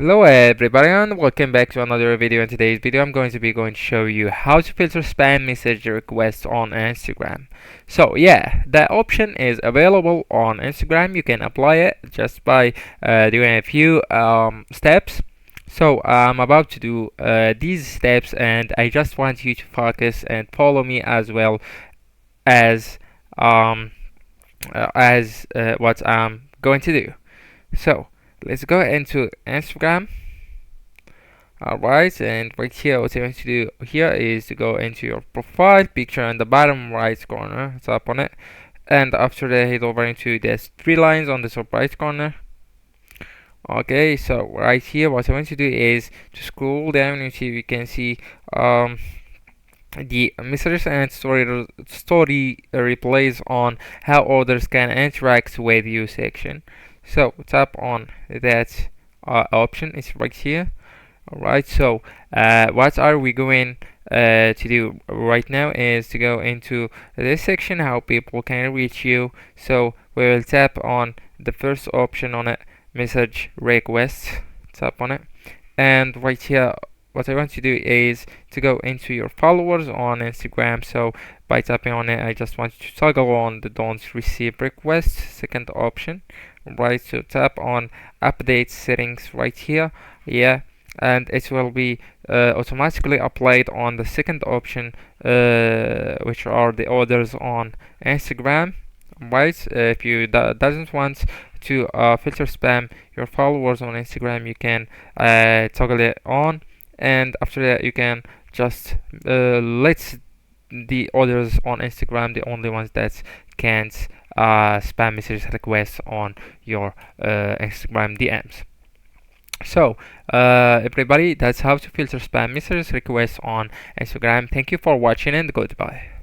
Hello everybody and welcome back to another video. In today's video I'm going to show you how to filter spam message requests on Instagram. So yeah, that option is available on Instagram. You can apply it just by doing a few steps. So I'm about to do these steps, and I just want you to focus and follow me as well as um, what I'm going to do. So let's go into Instagram. Alright, and right here, what you want to do here is to go into your profile picture in the bottom right corner, tap on it, and after that, head over into these three lines on the top right corner. Okay, so right here, what I want to do is to scroll down until you can see the messages and story replays on how others can interact with you section. So tap on that option. It's right here. Alright, so what are we going to do right now is to go into this section, how people can reach you. So we will tap on the first option on it, message requests. Tap on it, and right here what I want to do is to go into your followers on Instagram. So by tapping on it, I just want you to toggle on the don't receive requests, second option. Right, so tap on update settings right here. Yeah, and it will be automatically applied on the second option, which are the orders on Instagram. Right, if you doesn't want to filter spam your followers on Instagram, you can toggle it on, and after that you can just let the orders on Instagram, the only ones that can't spam message requests on your Instagram DMs. So, everybody, that's how to filter spam message requests on Instagram. Thank you for watching and goodbye.